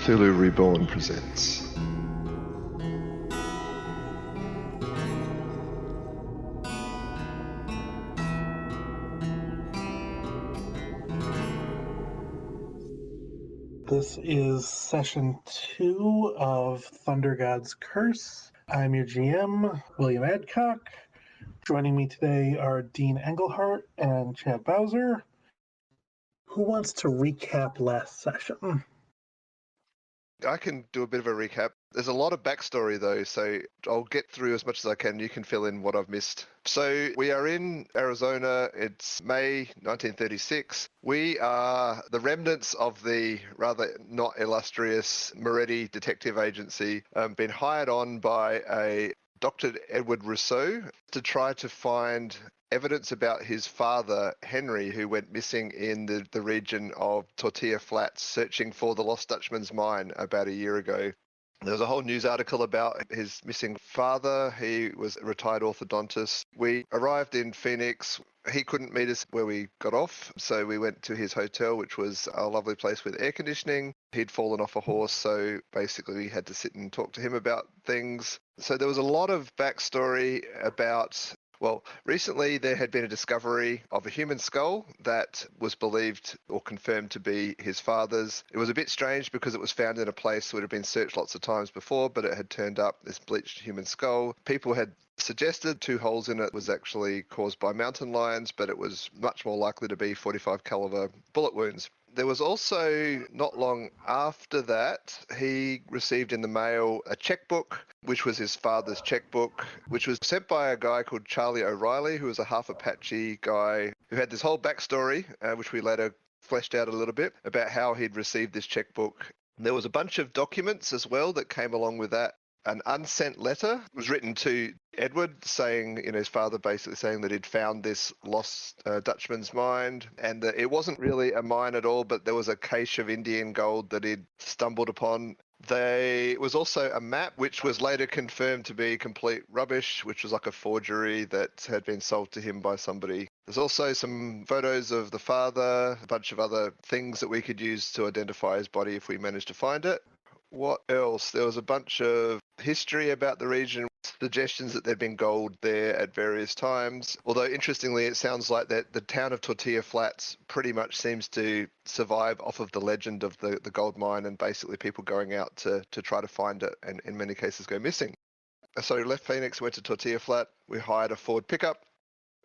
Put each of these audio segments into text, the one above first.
Cthulhu Reborn presents. This is session 2 of Thunder God's Curse. I'm your GM, William Adcock. Joining me today are Dean Engelhart and Chad Bowser. Who wants to recap last session? I can do a bit of a recap. There's a lot of backstory though, so I'll get through as much as I can. You can fill in what I've missed. So we are in Arizona. It's May 1936. We are the remnants of the rather not illustrious Moretti Detective Agency, been hired on by a Dr. Edward Rousseau to try to find evidence about his father, Henry, who went missing in the region of Tortilla Flats, searching for the lost Dutchman's mine about a year ago. There was a whole news article about his missing father. He was a retired orthodontist. We arrived in Phoenix. He couldn't meet us where we got off, so we went to his hotel, which was a lovely place with air conditioning. He'd fallen off a horse, so basically we had to sit and talk to him about things. So there was a lot of backstory about... Well, recently there had been a discovery of a human skull that was believed or confirmed to be his father's. It was a bit strange because it was found in a place that had been searched lots of times before, but it had turned up this bleached human skull. People had suggested 2 holes in it was actually caused by mountain lions, but it was much more likely to be 45 caliber bullet wounds. There was also, not long after that, he received in the mail a checkbook, which was his father's checkbook, which was sent by a guy called Charlie O'Reilly, who was a half Apache guy who had this whole backstory, which we later fleshed out a little bit, about how he'd received this checkbook. There was a bunch of documents as well that came along with that. An unsent letter was written to Edward saying, his father basically saying that he'd found this lost Dutchman's mine, and that it wasn't really a mine at all, but there was a cache of Indian gold that he'd stumbled upon. There was also a map, which was later confirmed to be complete rubbish, which was like a forgery that had been sold to him by somebody. There's also some photos of the father, a bunch of other things that we could use to identify his body if we managed to find it. What else? There was a bunch of history about the region, suggestions that there'd been gold there at various times. Although, interestingly, it sounds like that the town of Tortilla Flats pretty much seems to survive off of the legend of the gold mine and basically people going out to try to find it and in many cases go missing. So we left Phoenix, went to Tortilla Flat. We hired a Ford pickup.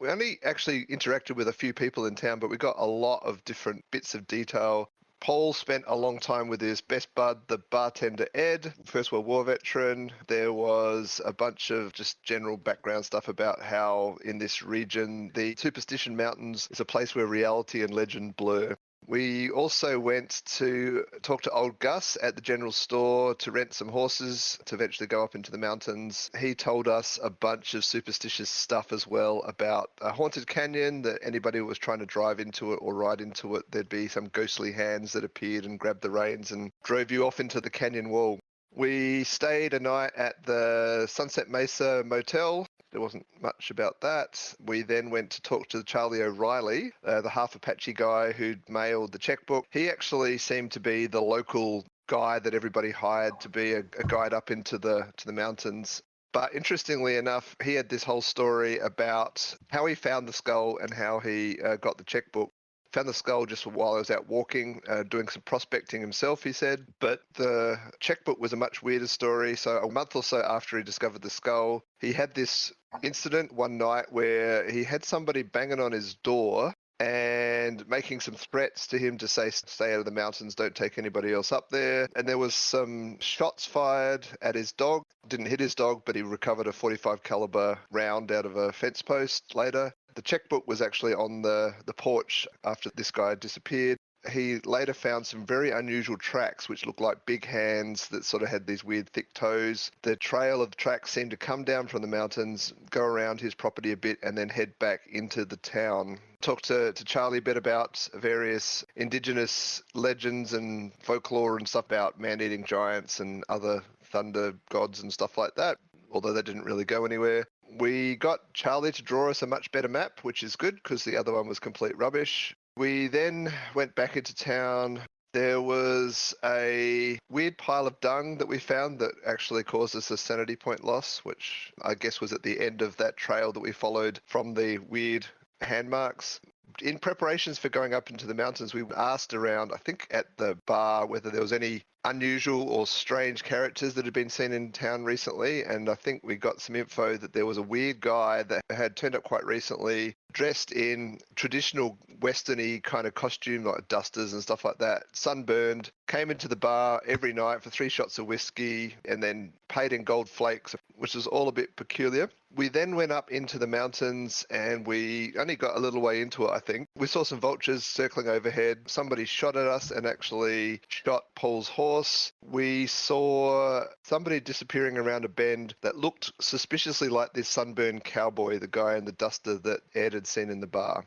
We only actually interacted with a few people in town, but we got a lot of different bits of detail. Paul spent a long time with his best bud, the bartender Ed, First World War veteran. There was a bunch of just general background stuff about how in this region, the Superstition Mountains is a place where reality and legend blur. We also went to talk to old Gus at the general store to rent some horses to eventually go up into the mountains. He told us a bunch of superstitious stuff as well about a haunted canyon, that anybody who was trying to drive into it or ride into it, there'd be some ghostly hands that appeared and grabbed the reins and drove you off into the canyon wall. We stayed a night at the Sunset Mesa Motel. There wasn't much about that. We then went to talk to Charlie O'Reilly, the half Apache guy who'd mailed the checkbook. He actually seemed to be the local guy that everybody hired to be a guide up into the mountains. But interestingly enough, he had this whole story about how he found the skull and how he got the checkbook. Found the skull just while I was out walking, doing some prospecting himself, he said. But the checkbook was a much weirder story. So a month or so after he discovered the skull, he had this incident one night where he had somebody banging on his door and making some threats to him to say, stay out of the mountains, don't take anybody else up there. And there was some shots fired at his dog. Didn't hit his dog, but he recovered a 45 caliber round out of a fence post later. The checkbook was actually on the porch after this guy had disappeared. He later found some very unusual tracks which looked like big hands that sort of had these weird thick toes. The trail of the tracks seemed to come down from the mountains, go around his property a bit, and then head back into the town. Talked to Charlie a bit about various indigenous legends and folklore and stuff about man-eating giants and other thunder gods and stuff like that, although that didn't really go anywhere. We got Charlie to draw us a much better map, which is good because the other one was complete rubbish. We then went back into town. There was a weird pile of dung that we found that actually caused us a sanity point loss, which I guess was at the end of that trail that we followed from the weird hand marks. In preparations for going up into the mountains, we asked around, I think at the bar, whether there was any unusual or strange characters that had been seen in town recently. And I think we got some info that there was a weird guy that had turned up quite recently, dressed in traditional Western-y kind of costume, like dusters and stuff like that, sunburned, came into the bar every night for 3 shots of whiskey and then paid in gold flakes, which was all a bit peculiar. We then went up into the mountains and we only got a little way into it, I think. We saw some vultures circling overhead. Somebody shot at us and actually shot Paul's horse. We saw somebody disappearing around a bend that looked suspiciously like this sunburned cowboy, the guy in the duster that Ed had seen in the bar.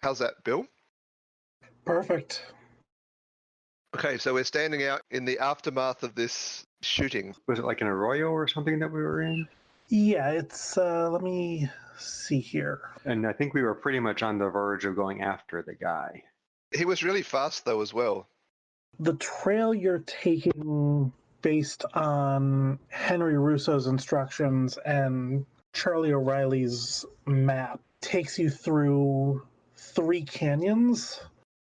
How's that, Bill? Perfect. Okay, so we're standing out in the aftermath of this shooting. Was it like an arroyo or something that we were in? Yeah, it's, let me see here. And I think we were pretty much on the verge of going after the guy. He was really fast, though, as well. The trail you're taking based on Henry Rousseau's instructions and Charlie O'Reilly's map takes you through 3 canyons,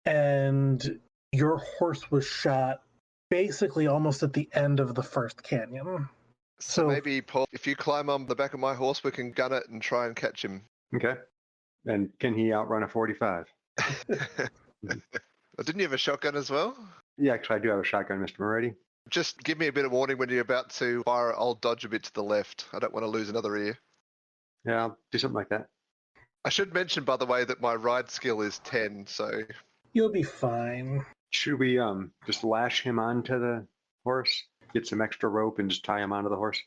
and your horse was shot basically almost at the end of the first canyon. So maybe, Paul, if you climb on the back of my horse, we can gun it and try and catch him. Okay. And can he outrun a 45? Didn't you have a shotgun as well? Yeah, actually, I do have a shotgun, Mr. Moretti. Just give me a bit of warning when you're about to fire. I'll dodge a bit to the left. I don't want to lose another ear. Yeah, I'll do something like that. I should mention, by the way, that my ride skill is 10, so... You'll be fine. Should we just lash him onto the horse, get some extra rope, and just tie him onto the horse?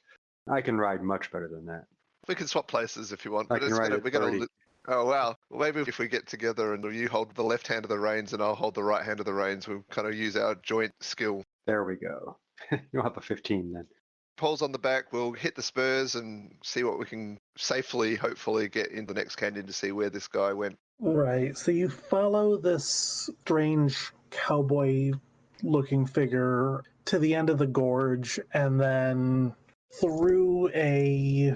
I can ride much better than that. We can swap places if you want. I can ride at 30. Oh, wow. Well, maybe if we get together and you hold the left hand of the reins and I'll hold the right hand of the reins, we'll kind of use our joint skill. There we go. You'll have a 15 then. Paul's on the back. We'll hit the spurs and see what we can safely, hopefully, get in the next canyon to see where this guy went. Right, so you follow this strange cowboy-looking figure to the end of the gorge and then through a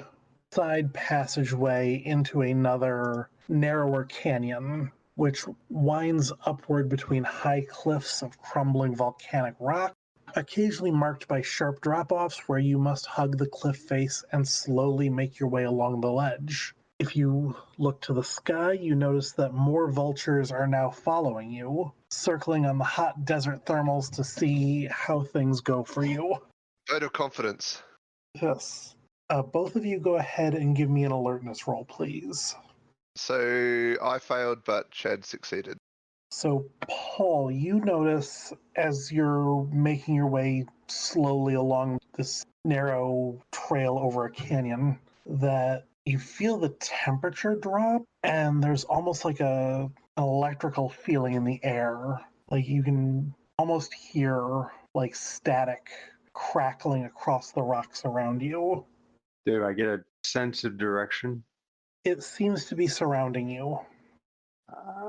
side passageway into another narrower canyon, which winds upward between high cliffs of crumbling volcanic rock, occasionally marked by sharp drop-offs where you must hug the cliff face and slowly make your way along the ledge. If you look to the sky, you notice that more vultures are now following you, circling on the hot desert thermals to see how things go for you. Vote of confidence. Yes. Both of you go ahead and give me an alertness roll, please. So I failed, but Chad succeeded. So, Paul, you notice as you're making your way slowly along this narrow trail over a canyon that you feel the temperature drop, and there's almost like an electrical feeling in the air. Like you can almost hear like static crackling across the rocks around you. Do I get a sense of direction? It seems to be surrounding you.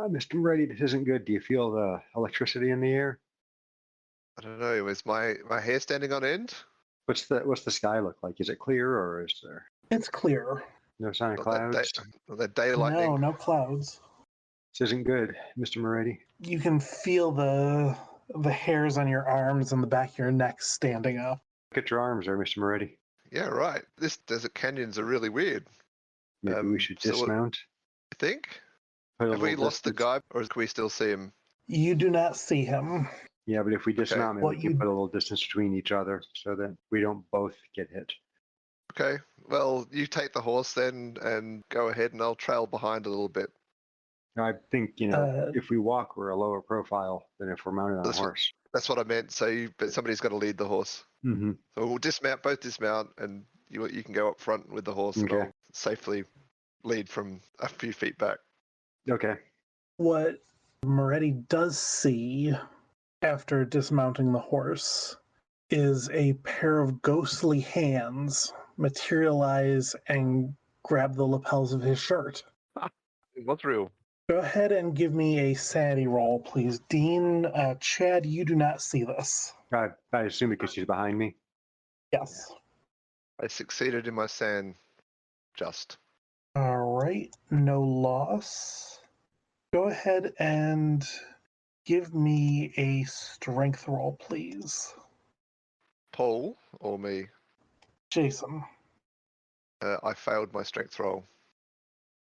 Mr. Moretti, this isn't good. Do you feel the electricity in the air? I don't know. Is my hair standing on end? What's the sky look like? Is it clear or is there It's clear. no sign of clouds? The day lightning. No clouds. This isn't good, Mr. Moretti. You can feel the hairs on your arms and the back of your neck standing up. Look at your arms there, Mr. Moretti. Yeah, right. This desert canyons are really weird. Maybe we should dismount. You think? Put a Have we little lost the distance. guy, or can we still see him? You do not see him. Yeah, but if we dismount, maybe What we can you- put a little distance between each other so that we don't both get hit. Okay. Well, you take the horse then and go ahead, and I'll trail behind a little bit. I think, if we walk, we're a lower profile than if we're mounted on a horse. That's what I meant. But somebody's got to lead the horse. Mm-hmm. So we'll both dismount, and you can go up front with the horse, and Okay. I'll safely lead from a few feet back. Okay. What Moretti does see after dismounting the horse is a pair of ghostly hands materialize and grab the lapels of his shirt. It was real. Go ahead and give me a sanity roll, please. Dean, Chad, you do not see this. I assume because she's behind me. Yes. I succeeded in my sand. Just. All right, no loss. Go ahead and give me a strength roll, please. Paul or me? Jason. I failed my strength roll.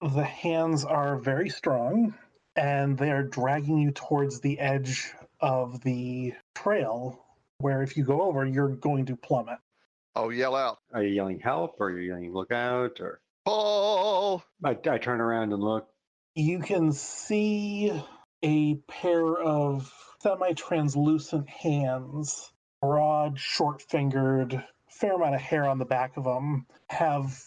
The hands are very strong, and they are dragging you towards the edge of the trail, where if you go over, you're going to plummet. I'll yell out, Are you yelling help, or are you yelling look out, or? Paul! I turn around and look. You can see a pair of semi-translucent hands, broad, short-fingered, fair amount of hair on the back of them, have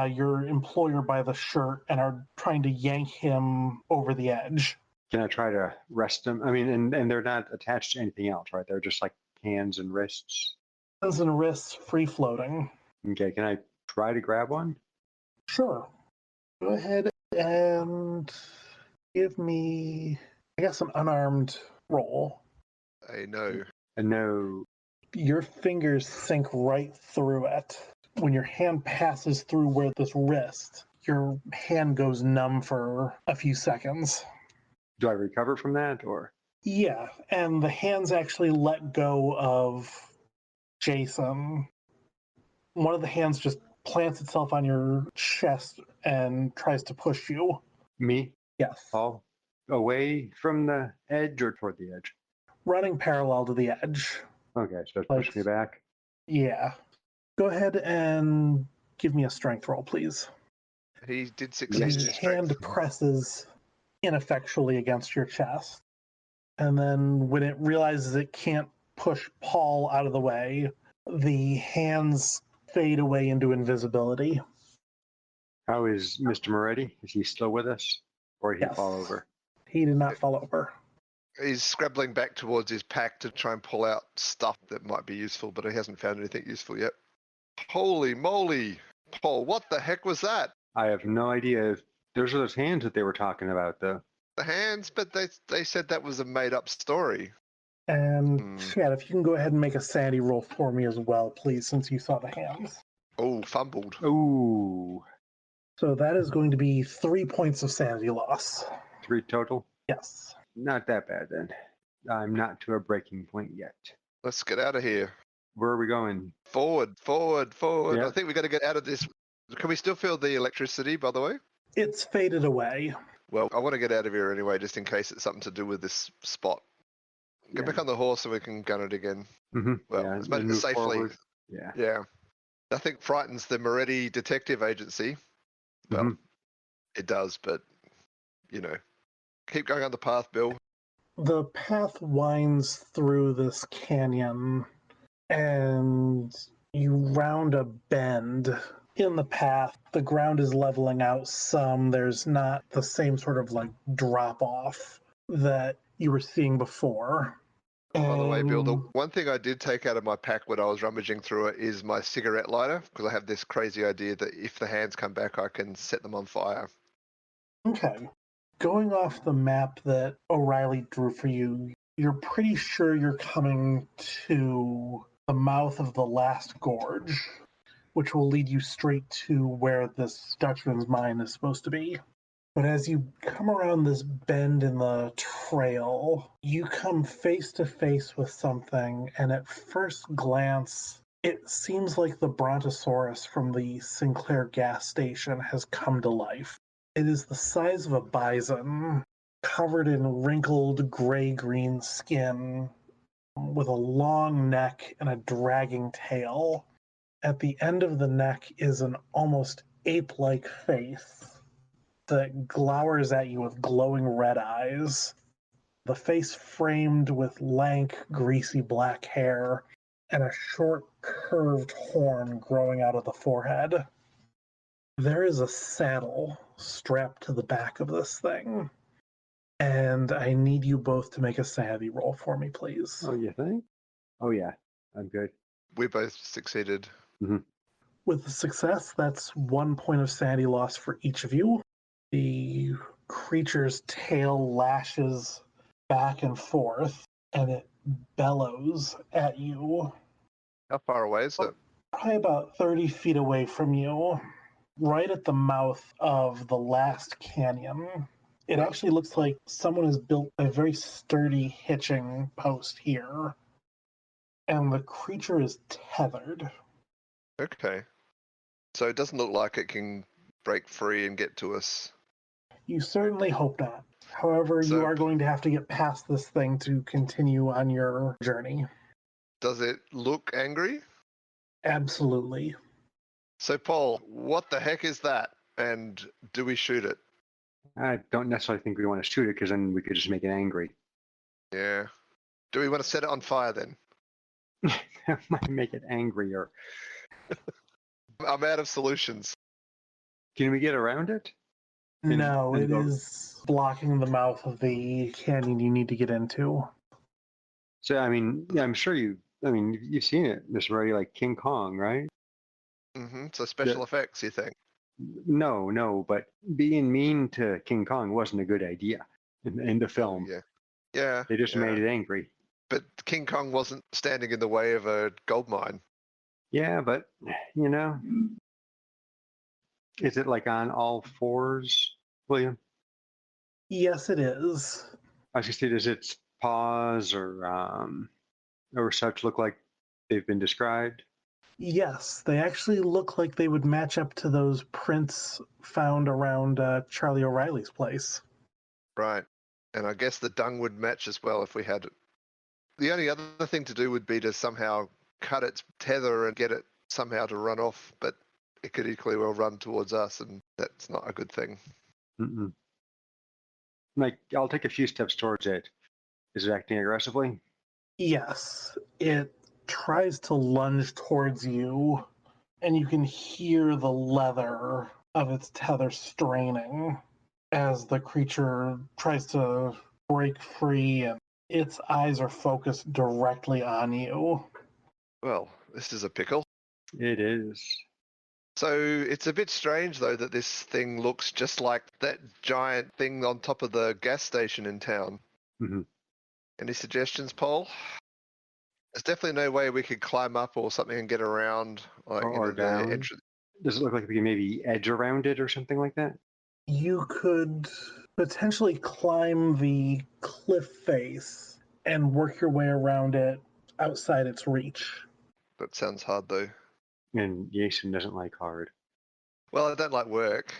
your employer by the shirt and are trying to yank him over the edge. Can I try to rest them? I mean, and they're not attached to anything else, right? They're just like hands and wrists. Hands and wrists free-floating. Okay, can I try to grab one? Sure. Go ahead and give me, I guess, an unarmed roll. I know. And no. Your fingers sink right through it. When your hand passes through where this wrist, your hand goes numb for a few seconds. Do I recover from that, or? Yeah, and the hands actually let go of Jason. One of the hands just plants itself on your chest and tries to push you. Me? Yes. Paul? Away from the edge or toward the edge? Running parallel to the edge. Okay, so push me back. Yeah. Go ahead and give me a strength roll, please. He did succeed in his His strength. hand presses ineffectually against your chest. And then when it realizes it can't push Paul out of the way, the hands fade away into invisibility. How is Mr. Moretti? Is he still with us? Or did he fall over? He did not fall over. He's scrabbling back towards his pack to try and pull out stuff that might be useful, but he hasn't found anything useful yet. Holy moly! Paul, what the heck was that? I have no idea. Those are those hands that they were talking about, though. The hands, but they said that was a made-up story. And Chad, if you can go ahead and make a sanity roll for me as well, please, since you saw the hands. Oh, fumbled. Ooh. So that is going to be 3 points of sanity loss. 3 total? Yes. Not that bad, then. I'm not to a breaking point yet. Let's get out of here. Where are we going? Forward. Yeah. I think we got to get out of this. Can we still feel the electricity, by the way? It's faded away. Well, I want to get out of here anyway, just in case it's something to do with this spot. Get back on the horse so we can gun it again. Mm-hmm. Well, yeah, as much as safely. Forward. Yeah. Yeah. Nothing frightens the Moretti Detective Agency. Well, it does, but, keep going on the path, Bill. The path winds through this canyon, and you round a bend. In the path, the ground is leveling out some. There's not the same sort of drop-off that you were seeing before. By the way, Bill, the one thing I did take out of my pack when I was rummaging through it is my cigarette lighter, because I have this crazy idea that if the hands come back, I can set them on fire. Okay. Going off the map that O'Reilly drew for you, you're pretty sure you're coming to the mouth of the last gorge, which will lead you straight to where this Dutchman's mine is supposed to be. But as you come around this bend in the trail, you come face to face with something, and at first glance, it seems like the Brontosaurus from the Sinclair gas station has come to life. It is the size of a bison, covered in wrinkled gray-green skin, with a long neck and a dragging tail. At the end of the neck is an almost ape-like face that glowers at you with glowing red eyes. The face framed with lank, greasy black hair and a short, curved horn growing out of the forehead. There is a saddle strapped to the back of this thing, and I need you both to make a sanity roll for me, please. Oh, you think? Oh, yeah. I'm good. We both succeeded. Mm-hmm. With the success, that's 1 point of sanity loss for each of you. The creature's tail lashes back and forth, and it bellows at you. How far away is it? Probably about 30 feet away from you, right at the mouth of the last canyon. It actually looks like someone has built a very sturdy hitching post here, and the creature is tethered. Okay. So it doesn't look like it can break free and get to us. You certainly hope not. However, you are going to have to get past this thing to continue on your journey. Does it look angry? Absolutely. So, Paul, what the heck is that? And do we shoot it? I don't necessarily think we want to shoot it because then we could just make it angry. Yeah. Do we want to set it on fire then? That might make it angrier. I'm out of solutions. Can we get around it? No, it is blocking the mouth of the canyon you need to get into. So, I mean, yeah, I'm sure you've seen it, Mr. Moretti, like King Kong, right? Mm-hmm. So special effects, you think? No, but being mean to King Kong wasn't a good idea in the film. Yeah. They just made it angry. But King Kong wasn't standing in the way of a gold mine. Yeah, but, is it like on all fours, William? Yes, it is. I was going to say, does its paws or such look like they've been described? Yes, they actually look like they would match up to those prints found around Charlie O'Reilly's place. Right. And I guess the dung would match as well if we had it. The only other thing to do would be to somehow cut its tether and get it somehow to run off, but it could equally well run towards us, and that's not a good thing. Mm-mm. Like, I'll take a few steps towards it. Is it acting aggressively? Yes, it tries to lunge towards you, and you can hear the leather of its tether straining as the creature tries to break free, and its eyes are focused directly on you. Well, this is a pickle. It is. So it's a bit strange, though, that this thing looks just like that giant thing on top of the gas station in town. Mm-hmm. Any suggestions, Paul? There's definitely no way we could climb up or something and get around, like or down. the entrance. Does it look like we can maybe edge around it or something like that? You could potentially climb the cliff face and work your way around it outside its reach. That sounds hard, though. And Jason doesn't like hard. Well, I don't like work.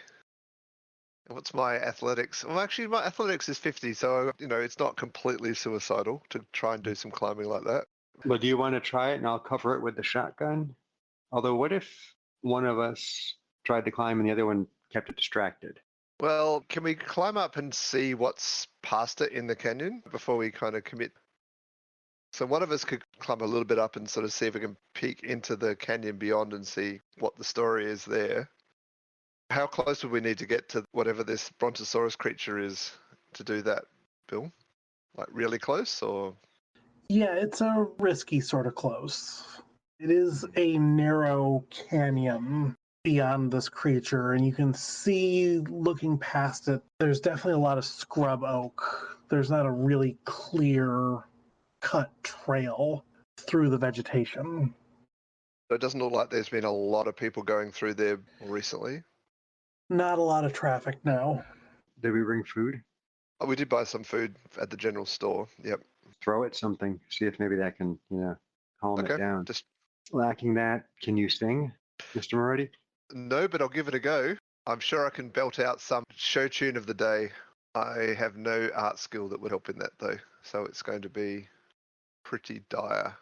What's my athletics? Well, actually, my athletics is 50, so, it's not completely suicidal to try and do some climbing like that. But do you want to try it and I'll cover it with the shotgun? Although, what if one of us tried to climb and the other one kept it distracted? Well, can we climb up and see what's past it in the canyon before we kind of commit? So one of us could climb a little bit up and sort of see if we can peek into the canyon beyond and see what the story is there. How close would we need to get to whatever this brontosaurus creature is to do that, Bill? Like really close, or? Yeah, it's a risky sort of close. It is a narrow canyon beyond this creature, and you can see, looking past it, there's definitely a lot of scrub oak. There's not a really clear cut trail through the vegetation. So it doesn't look like there's been a lot of people going through there recently. Not a lot of traffic now. Did we bring food? Oh, we did buy some food at the general store. Yep. Throw it something. See if maybe that can, calm it down. Just Lacking that, can you sing, Mr. Moretti? no, but I'll give it a go. I'm sure I can belt out some show tune of the day. I have no art skill that would help in that, though, so it's going to be pretty dire.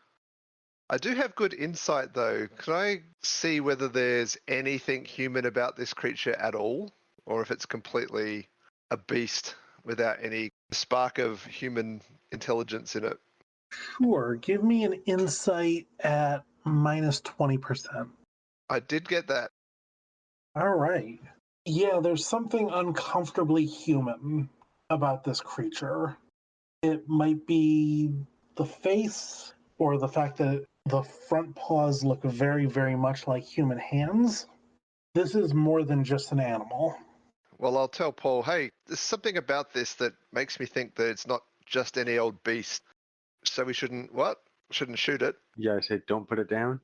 I do have good insight, though. Can I see whether there's anything human about this creature at all, or if it's completely a beast without any spark of human intelligence in it? Sure, give me an insight at minus 20%. I did get that. All right. Yeah, there's something uncomfortably human about this creature. It might be the face, or the fact that the front paws look very, very much like human hands. This is more than just an animal. Well, I'll tell Paul, hey, there's something about this that makes me think that it's not just any old beast. So we shouldn't, what? Shouldn't shoot it. Yeah, I said don't put it down.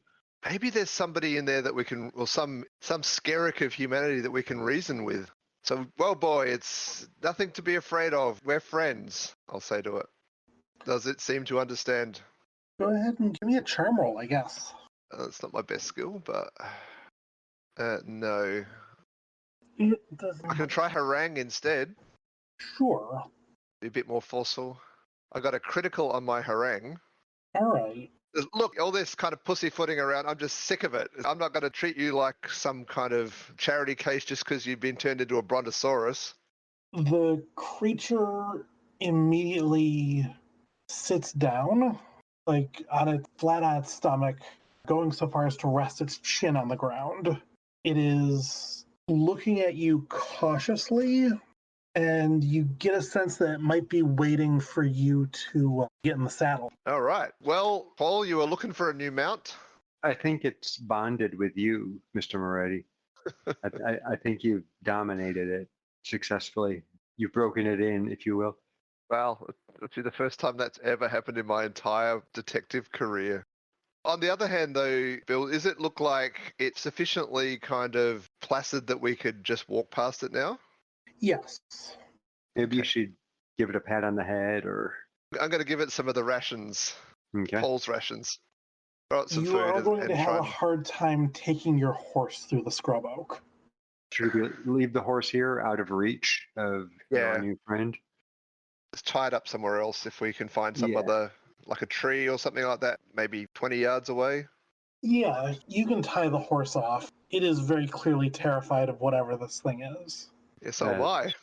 Maybe there's somebody in there that we can, or some skerrick of humanity that we can reason with. So, well, boy, it's nothing to be afraid of. We're friends, I'll say to it. Does it seem to understand? Go ahead and give me a charm roll, I guess. It's not my best skill, but no. It doesn't. I can try harangue instead. Sure. Be a bit more forceful. I got a critical on my harangue. All right. Look, all this kind of pussyfooting around, I'm just sick of it. I'm not going to treat you like some kind of charity case just because you've been turned into a brontosaurus. The creature immediately sits down, like on its flat on its stomach, going so far as to rest its chin on the ground. It is looking at you cautiously, and you get a sense that it might be waiting for you to get in the saddle. All right. Well, Paul, you were looking for a new mount? I think it's bonded with you, Mr. Moretti. I think you've dominated it successfully. You've broken it in, if you will. Well, it'll be the first time that's ever happened in my entire detective career. On the other hand, though, Bill, does it look like it's sufficiently kind of placid that we could just walk past it now? Yes. Maybe you should give it a pat on the head or... I'm going to give it some of the rations, Okay. Paul's rations. Got some You food are going and to have try a and- hard time taking your horse through the scrub oak. Should we leave the horse here out of reach of our Yeah. new friend? It's tied up somewhere else if we can find some Yeah. other, like a tree or something like that, maybe 20 yards away. Yeah, you can tie the horse off. It is very clearly terrified of whatever this thing is. Yeah, so am I.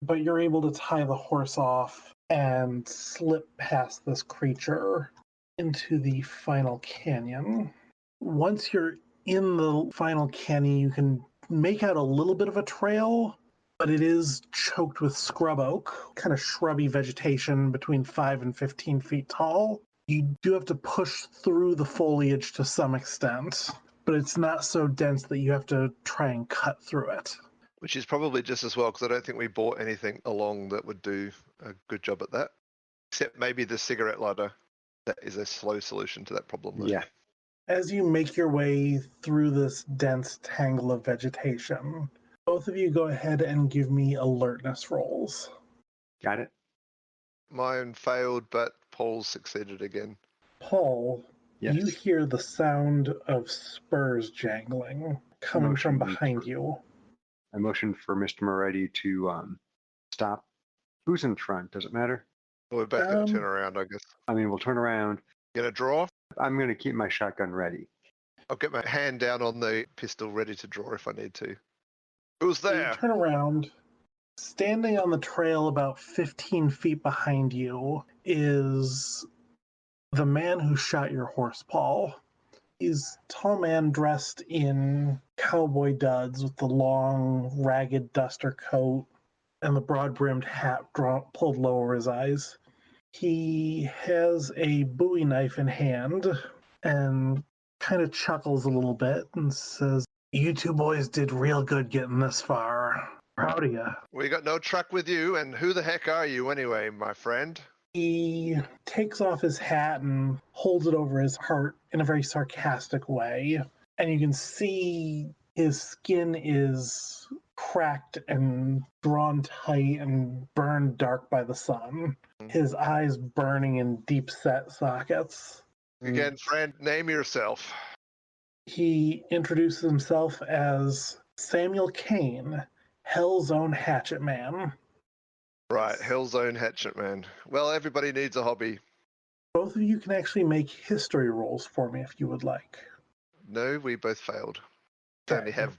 But you're able to tie the horse off and slip past this creature into the final canyon. Once you're in the final canyon, you can make out a little bit of a trail, but it is choked with scrub oak, kind of shrubby vegetation between 5 and 15 feet tall. You do have to push through the foliage to some extent, but it's not so dense that you have to try and cut through it. Which is probably just as well, because I don't think we bought anything along that would do a good job at that. Except maybe the cigarette lighter. That is a slow solution to that problem. Though. Yeah. As you make your way through this dense tangle of vegetation, both of you go ahead and give me alertness rolls. Got it? Mine failed, but Paul's succeeded again. Paul, Yes. you hear the sound of spurs jangling coming from Motion behind for- you. I motioned for Mr. Moretti to stop. Who's in front? Does it matter? We're both going to Um, turn around, I guess. I mean, we'll turn around. Going to draw? I'm going to keep my shotgun ready. I'll get my hand down on the pistol ready to draw if I need to. Who's So you there? turn around. Standing on the trail about 15 feet behind you is the man who shot your horse, Paul. He's a tall man dressed in cowboy duds with the long, ragged duster coat and the broad-brimmed hat pulled low over his eyes. He has a Bowie knife in hand and kind of chuckles a little bit and says, "You two boys did real good getting this far. Proud of you." We got no truck with you, and who the heck are you anyway, my friend? He takes off his hat and holds it over his heart in a very sarcastic way. And you can see his skin is cracked and drawn tight and burned dark by the sun. His eyes burning in deep set sockets. Again, friend, name yourself. He introduces himself as Samuel Kane, Hell's Own Hatchet Man. Right, Hell's Own Hatchet Man. Well, everybody needs a hobby. Both of you can actually make history rolls for me if you would like. No, we both failed. We only have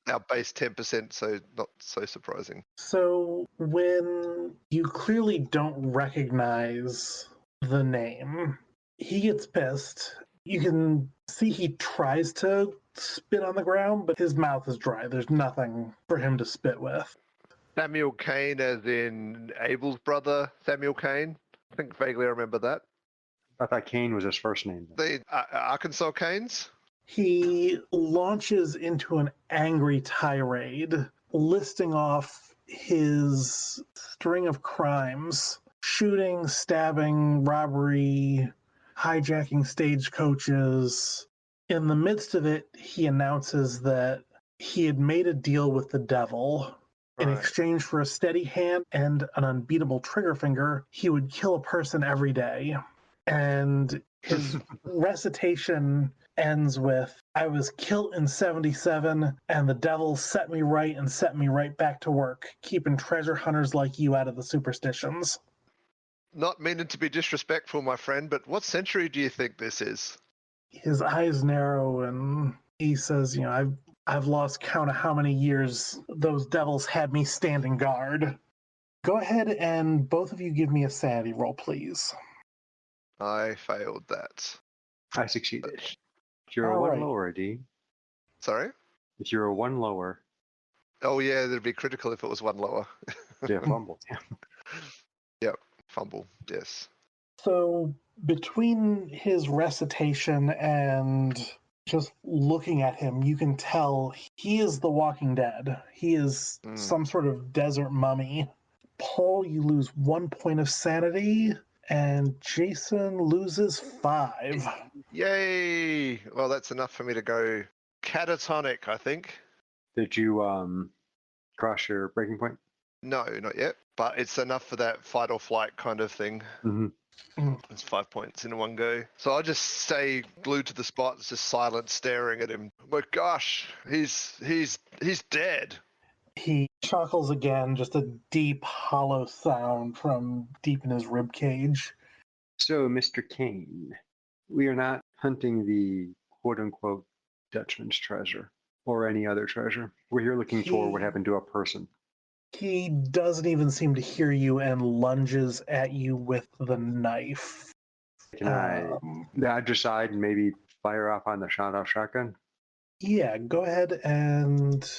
our base 10%, so not so surprising. So when you clearly don't recognize the name, he gets pissed. You can see he tries to spit on the ground, but his mouth is dry. There's nothing for him to spit with. Samuel Kane, as in Abel's brother, Samuel Kane. I think vaguely I remember that. I thought Kane was his first name. The Arkansas Canes? He launches into an angry tirade, listing off his string of crimes, shooting, stabbing, robbery, hijacking stagecoaches. In the midst of it, he announces that he had made a deal with the devil. In Right. exchange for a steady hand and an unbeatable trigger finger, he would kill a person every day. And his recitation ends with, I was killed in 77, and the devil set me right and set me right back to work, keeping treasure hunters like you out of the superstitions. Not meaning to be disrespectful, my friend, but what century do you think this is? His eyes narrow, and he says, I've lost count of how many years those devils had me standing guard. Go ahead and both of you give me a sanity roll, please. I failed that. I succeeded. If you're a All one right. lower, Dean. Sorry? If you're a one lower, Oh, yeah, that'd be critical if it was one lower. yeah, fumble. Yep, fumble, yes. So between his recitation and just looking at him, you can tell he is the Walking Dead. He is some sort of desert mummy. Paul, you lose 1 point of sanity, and Jason loses 5. Yay! Well, that's enough for me to go catatonic, I think. Did you cross your breaking point? No, not yet. But it's enough for that fight or flight kind of thing. Mm-hmm. It's 5 points in one go. So I'll just stay glued to the spot, just silent, staring at him. My gosh, he's dead. He chuckles again, just a deep, hollow sound from deep in his rib cage. So, Mr. Kane, we are not hunting the quote-unquote Dutchman's treasure or any other treasure. We're here looking for what happened to a person. He doesn't even seem to hear you and lunges at you with the knife. Can I dodge aside and maybe fire off on the shot-off shotgun? Yeah, go ahead and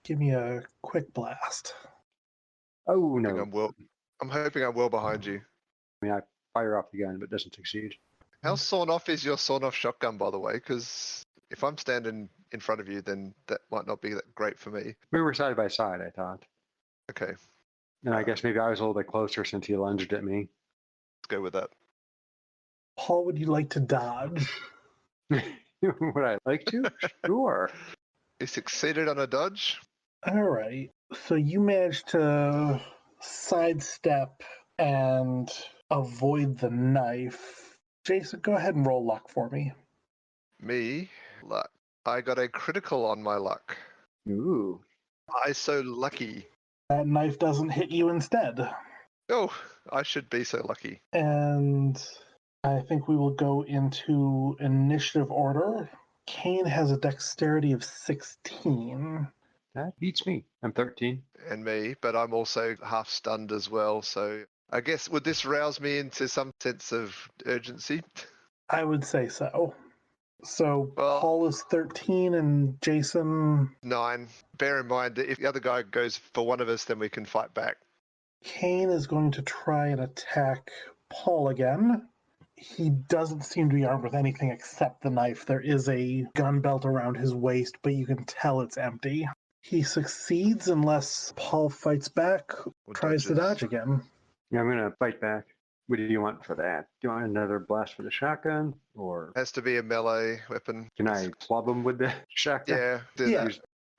give me a quick blast. Oh, no. I'm hoping I'm well behind you. I mean, I fire off the gun, but doesn't succeed. How sawn off is your sawn off shotgun, by the way? Because if I'm standing in front of you, then that might not be that great for me. We were side by side, I thought. Okay, And I guess maybe I was a little bit closer since he lunged at me. let's go with that. Paul, would you like to dodge? Would I like to? Sure. He succeeded on a dodge. All right. So you managed to sidestep and avoid the knife. Jason, go ahead and roll luck for me. Me, luck. I got a critical on my luck. Ooh. I so lucky. That knife doesn't hit you instead. Oh, I should be so lucky. And I think we will go into initiative order. Kane has a dexterity of 16. That beats me. I'm 13. And me, but I'm also half stunned as well. So I guess, would this rouse me into some sense of urgency? I would say so. So Well, Paul is 13 and Jason... 9. Bear in mind that if the other guy goes for one of us, then we can fight back. Kane is going to try and attack Paul again. He doesn't seem to be armed with anything except the knife. There is a gun belt around his waist, but you can tell it's empty. He succeeds unless Paul fights back, Or tries to dodges. dodge again. Yeah, I'm going to fight back. What do you want for that? Do you want another blast for the shotgun? Or Has to be a melee weapon. can I club him with the shotgun? Yeah. Yeah.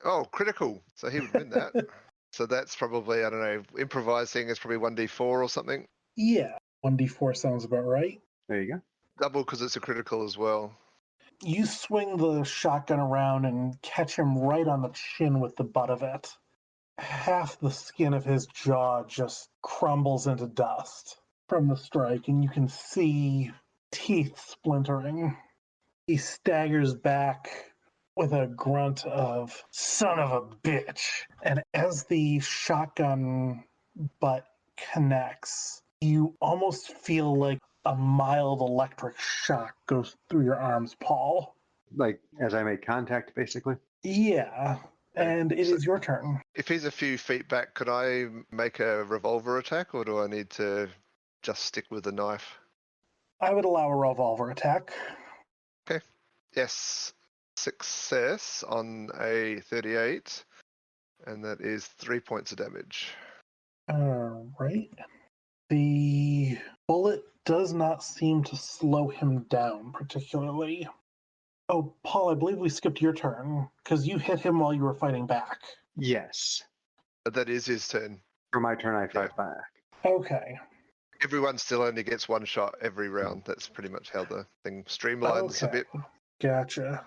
Oh, critical. So he would win that. So that's probably, I don't know, improvising is probably 1d4 or something. Yeah, 1d4 sounds about right. There you go. Double because it's a critical as well. You swing the shotgun around and catch him right on the chin with the butt of it. Half the skin of his jaw just crumbles into dust from the strike, and you can see teeth splintering. He staggers back with a grunt of, son of a bitch. And as the shotgun butt connects, you almost feel like a mild electric shock goes through your arms, Paul. Like, as I make contact, basically? Yeah, and it is your turn. If he's a few feet back, could I make a revolver attack or do I need to just stick with the knife? I would allow a revolver attack. Yes. Success on a 38. And that is 3 points of damage. All right. The bullet does not seem to slow him down particularly. Oh, Paul, I believe we skipped your turn because you hit him while you were fighting back. Yes. That is his turn. For my turn, I fight back. Okay. Everyone still only gets one shot every round. That's pretty much how the thing streamlines a bit. Gotcha.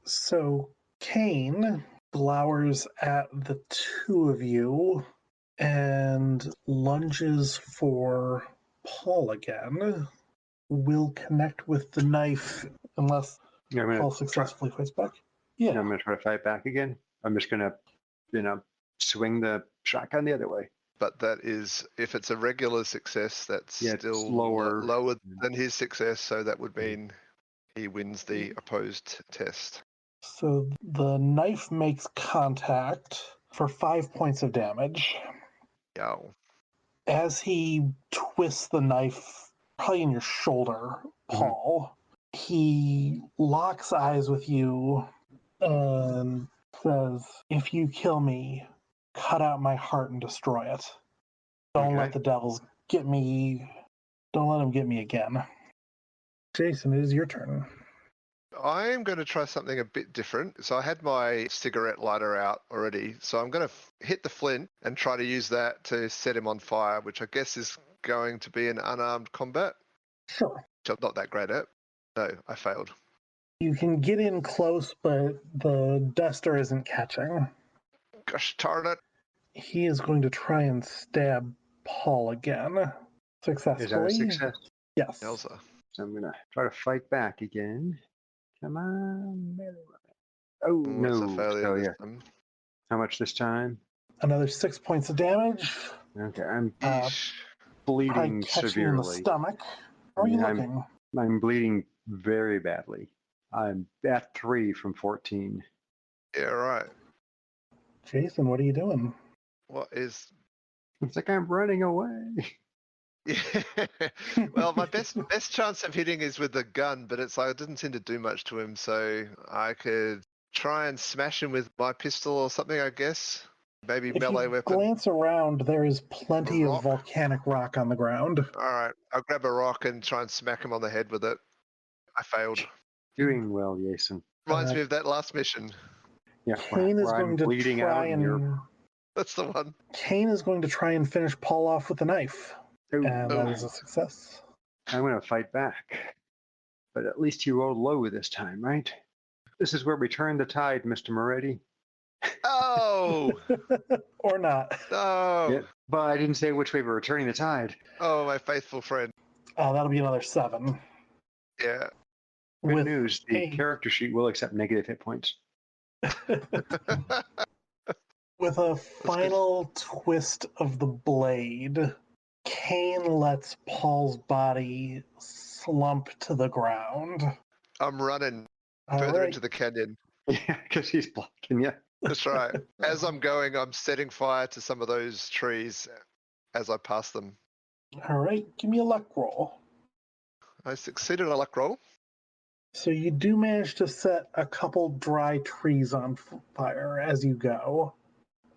So Kane glowers at the two of you and lunges for Paul again. Will connect with the knife unless Paul successfully fights back. Yeah. I'm going to try to fight back again. I'm just going to, swing the shotgun the other way. But that is, if it's a regular success, that's still lower than his success. So that would mean he wins the opposed test. So the knife makes contact for 5 points of damage. Yow. As he twists the knife, probably in your shoulder, Paul, he locks eyes with you and says, "If you kill me, cut out my heart and destroy it. Don't let the devils get me. Don't let them get me again." Jason, it is your turn. I'm going to try something a bit different. So I had my cigarette lighter out already. So I'm going to hit the flint and try to use that to set him on fire, which I guess is going to be an unarmed combat. Sure. Which I'm not that great at. No, I failed. You can get in close, but the duster isn't catching. Gosh darn it. He is going to try and stab Paul again. Successfully. Is that a success? Yes. Elsa. So I'm going to try to fight back again. Come on. Oh, no. So, yeah. How much this time? Another 6 points of damage. Okay, I'm bleeding severely. In the stomach. How are you looking? I'm bleeding very badly. I'm at 3 from 14. Yeah, right. Jason, what are you doing? What is... It's like I'm running away. Yeah. Well, my best chance of hitting is with the gun, but it's like it didn't seem to do much to him, so I could try and smash him with my pistol or something, I guess. Maybe melee weapon. If you glance around, there is plenty of volcanic rock on the ground. All right, I'll grab a rock and try and smack him on the head with it. I failed. Doing well, Jason. Reminds me of that last mission. Yeah, Kane is going to try and... That's the one. Kane is going to try and finish Paul off with a knife. And that is a success. I'm going to fight back. But at least he rolled low this time, right? This is where we turn the tide, Mr. Moretti. Oh! Or not. No. Yeah, but I didn't say which way we're turning the tide. Oh, my faithful friend. That'll be another 7. Yeah. Good news. The character sheet will accept negative hit points. With a final twist of the blade, Kane lets Paul's body slump to the ground. I'm running further into the canyon. Yeah, because he's blocking you. That's right. As I'm going, I'm setting fire to some of those trees as I pass them. All right, give me a luck roll. I succeeded a luck roll. So you do manage to set a couple dry trees on fire as you go.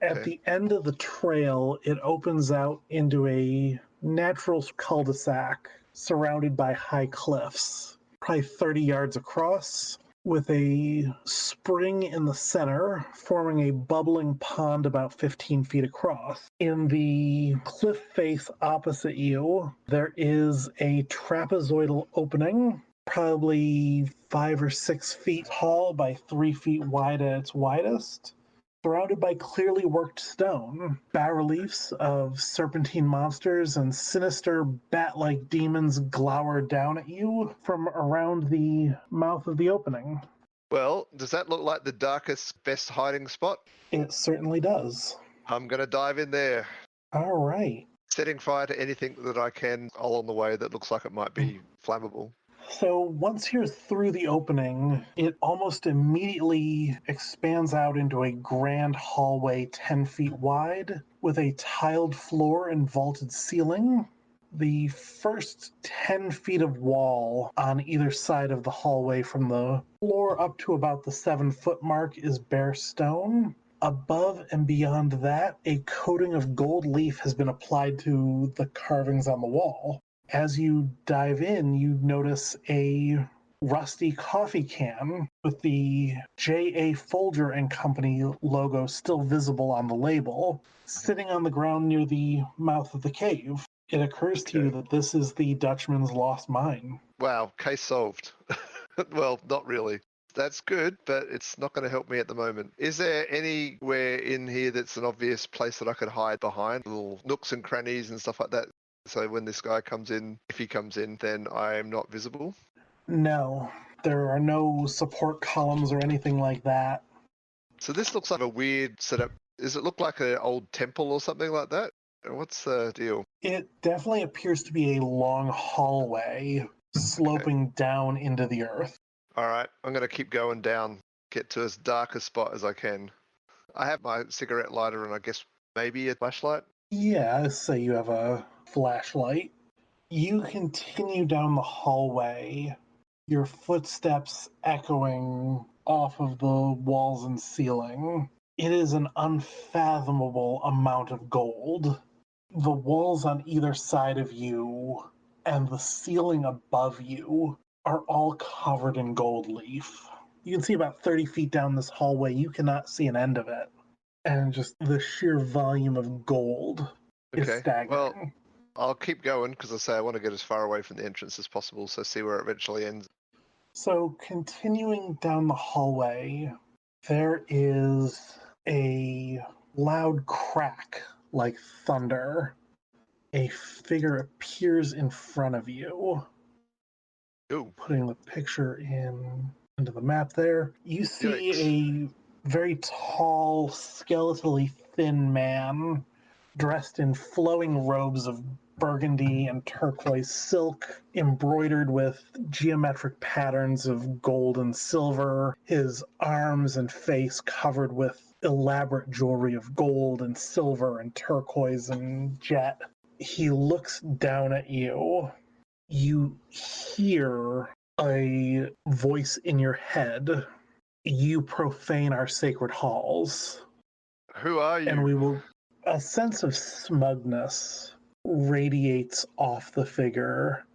At the end of the trail, it opens out into a natural cul-de-sac surrounded by high cliffs, probably 30 yards across, with a spring in the center, forming a bubbling pond about 15 feet across. In the cliff face opposite you, there is a trapezoidal opening, probably 5 or 6 feet tall by 3 feet wide at its widest, surrounded by clearly worked stone. Bas-reliefs of serpentine monsters and sinister bat-like demons glower down at you from around the mouth of the opening. Well, does that look like the darkest, best hiding spot? It certainly does. I'm going to dive in there. All right. Setting fire to anything that I can along the way that looks like it might be flammable. So once you're through the opening, it almost immediately expands out into a grand hallway 10 feet wide with a tiled floor and vaulted ceiling. The first 10 feet of wall on either side of the hallway from the floor up to about the 7-foot mark is bare stone. Above and beyond that, a coating of gold leaf has been applied to the carvings on the wall. As you dive in, you notice a rusty coffee can with the J.A. Folger and Company logo still visible on the label, sitting on the ground near the mouth of the cave. It occurs to you that this is the Dutchman's lost mine. Wow, case solved. Well, not really. That's good, but it's not going to help me at the moment. Is there anywhere in here that's an obvious place that I could hide behind? Little nooks and crannies and stuff like that? So when this guy comes in, if he comes in, then I am not visible? No, there are no support columns or anything like that. So this looks like a weird setup. Does it look like an old temple or something like that? What's the deal? It definitely appears to be a long hallway sloping down into the earth. All right, I'm going to keep going down, get to as dark a spot as I can. I have my cigarette lighter and I guess maybe a flashlight. Yeah, say you have a flashlight. You continue down the hallway, your footsteps echoing off of the walls and ceiling. It is an unfathomable amount of gold. The walls on either side of you and the ceiling above you are all covered in gold leaf. You can see about 30 feet down this hallway. You cannot see an end of it. And just the sheer volume of gold is staggering. Well, I'll keep going because I say I want to get as far away from the entrance as possible, so see where it eventually ends. So continuing down the hallway, there is a loud crack like thunder. A figure appears in front of you. Ooh. Putting the picture into the map there. You see a very tall, skeletally thin man dressed in flowing robes of burgundy and turquoise silk, embroidered with geometric patterns of gold and silver, his arms and face covered with elaborate jewelry of gold and silver and turquoise and jet. He looks down at you. You hear a voice in your head. You profane our sacred halls. Who are you? And we will... A sense of smugness radiates off the figure.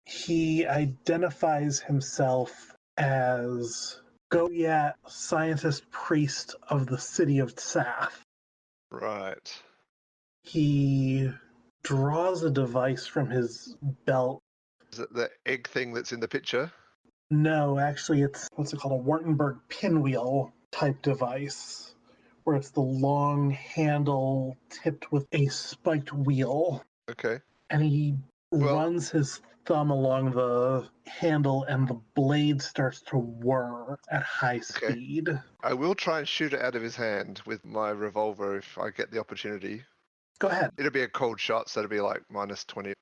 He identifies himself as Goyat, scientist priest of the city of Tsath. Right. He draws a device from his belt. Is it the egg thing that's in the picture? No, actually it's, what's it called, a Wartenberg pinwheel type device, where it's the long handle tipped with a spiked wheel. Okay. And he runs his thumb along the handle and the blade starts to whir at high speed. I will try and shoot it out of his hand with my revolver if I get the opportunity. Go ahead. It'll be a cold shot, so it'll be like -20.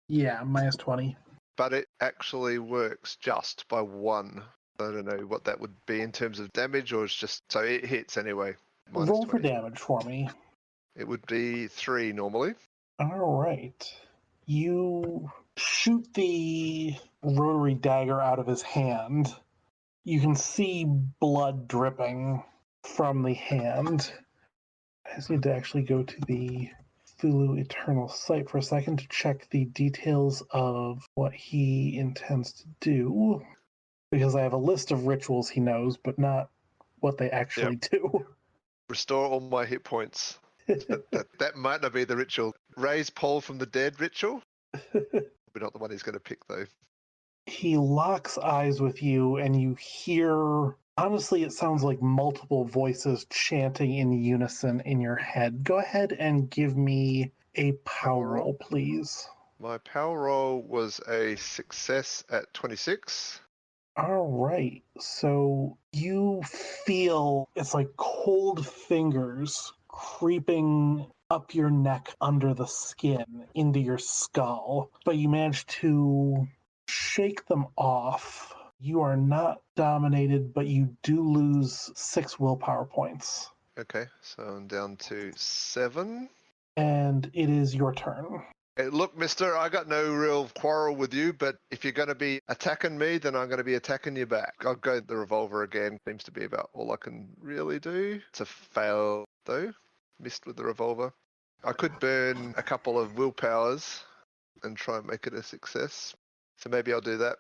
Yeah, -20. But it actually works just by 1. I don't know what that would be in terms of damage, or it's just... So it hits anyway. Roll for -20. damage for me. It would be 3 normally. All right. You shoot the rotary dagger out of his hand. You can see blood dripping from the hand. I just need to actually go to the Cthulhu Eternal site for a second to check the details of what he intends to do. Because I have a list of rituals he knows, but not what they actually do. Restore all my hit points. that might not be the ritual. Raise Paul from the dead ritual? But not the one he's going to pick, though. He locks eyes with you, and you hear... Honestly, it sounds like multiple voices chanting in unison in your head. Go ahead and give me a power roll, please. My power roll was a success at 26. All right. So you feel it's like cold fingers creeping up your neck under the skin into your skull, but you manage to shake them off. You are not dominated, but you do lose 6 willpower points. Okay, so I'm down to 7. And it is your turn. Hey, look, mister, I got no real quarrel with you, but if you're going to be attacking me, then I'm going to be attacking you back. I'll go the revolver again. Seems to be about all I can really do. It's a fail, though. Missed with the revolver. I could burn a couple of willpowers and try and make it a success. So maybe I'll do that.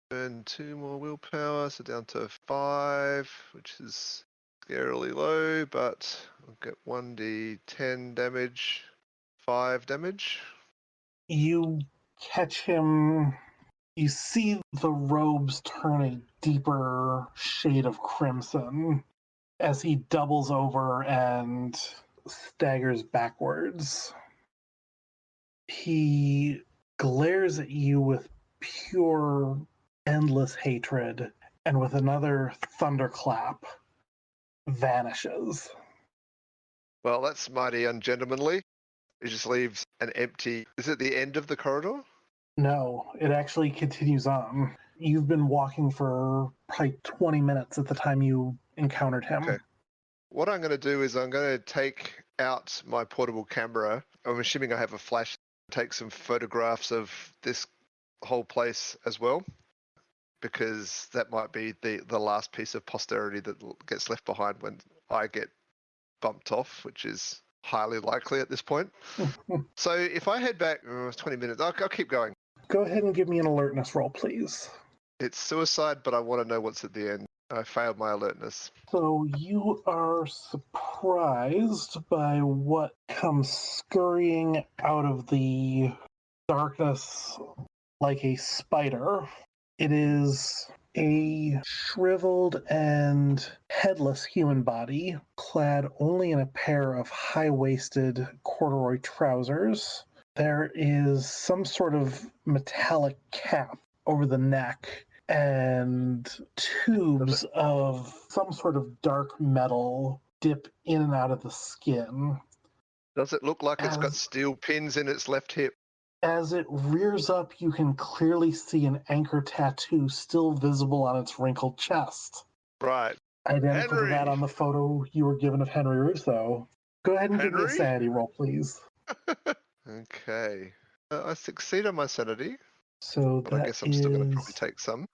Burn 2 more willpower, so down to 5, which is scarily low, but I'll get 1d10 damage, 5 damage. You catch him. You see the robes turn a deeper shade of crimson as he doubles over and staggers backwards. He glares at you with pure, endless hatred, and with another thunderclap, vanishes. Well, that's mighty ungentlemanly. It just leaves an empty... Is it the end of the corridor? No, it actually continues on. You've been walking for probably 20 minutes at the time you encountered him. Okay. What I'm going to do is I'm going to take out my portable camera. I'm assuming I have a flash. Take some photographs of this whole place as well, because that might be the last piece of posterity that gets left behind when I get bumped off, which is highly likely at this point. So if I head back 20 minutes, I'll keep going. Go ahead and give me an alertness roll, please. It's suicide, but I want to know what's at the end. I failed my alertness. So you are surprised by what comes scurrying out of the darkness like a spider. It is a shriveled and headless human body, clad only in a pair of high-waisted corduroy trousers. There is some sort of metallic cap over the neck and tubes of some sort of dark metal dip in and out of the skin. Does it look like it's got steel pins in its left hip? As it rears up, you can clearly see an anchor tattoo still visible on its wrinkled chest. Right. Identical to Henry! that on the photo you were given of Henry Rousseau. Go ahead and give me a Henry? sanity roll, please. Okay. I succeed on my sanity, So but I guess I'm still going to probably take some.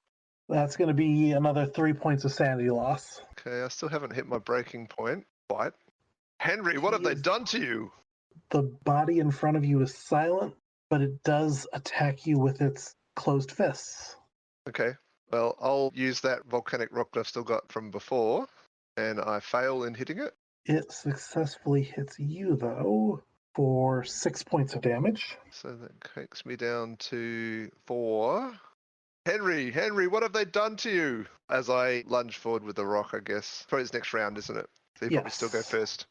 That's going to be another 3 points of sanity loss. Okay, I still haven't hit my breaking point quite. Henry, what have they done to you? The body in front of you is silent, but it does attack you with its closed fists. Okay, well, I'll use that volcanic rock that I've still got from before, and I fail in hitting it. It successfully hits you, though, for 6 points of damage. So that takes me down to 4. Henry, what have they done to you? As I lunge forward with the rock, I guess. Probably it's next round, isn't it? So you probably still go first.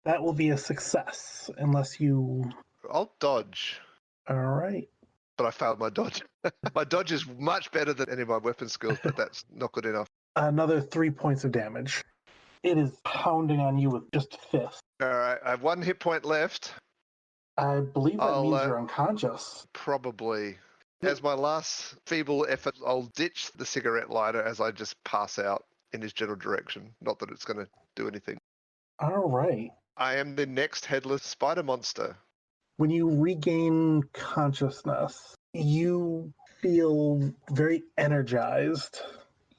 That will be a success, unless you... I'll dodge. All right. But I failed my dodge. My dodge is much better than any of my weapon skills, but that's not good enough. Another 3 points of damage. It is pounding on you with just fists. All right, I have 1 hit point left. I believe that means you're unconscious. Probably. As my last feeble effort, I'll ditch the cigarette lighter as I just pass out in his general direction. Not that it's going to do anything. All right. I am the next headless spider monster. When you regain consciousness, you feel very energized.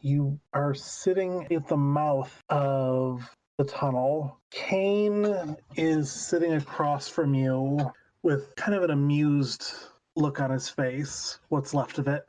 You are sitting at the mouth of the tunnel. Kane is sitting across from you with kind of an amused look on his face, what's left of it.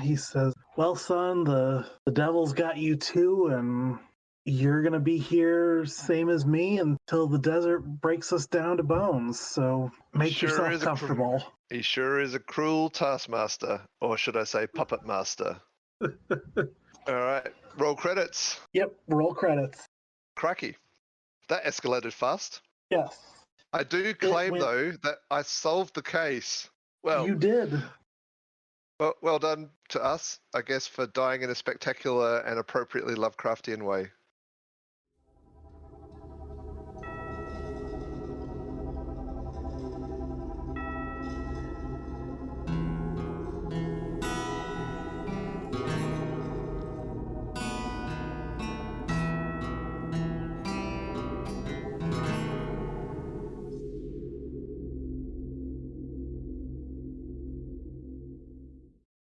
He says, well, son, the devil's got you too, and you're going to be here same as me until the desert breaks us down to bones, so make yourself comfortable. He sure is a cruel taskmaster, or should I say puppet master. All right, roll credits. Yep, roll credits. Cracky. That escalated fast. Yes. I do claim, though, that I solved the case. Well, you did. Well done to us, I guess, for dying in a spectacular and appropriately Lovecraftian way.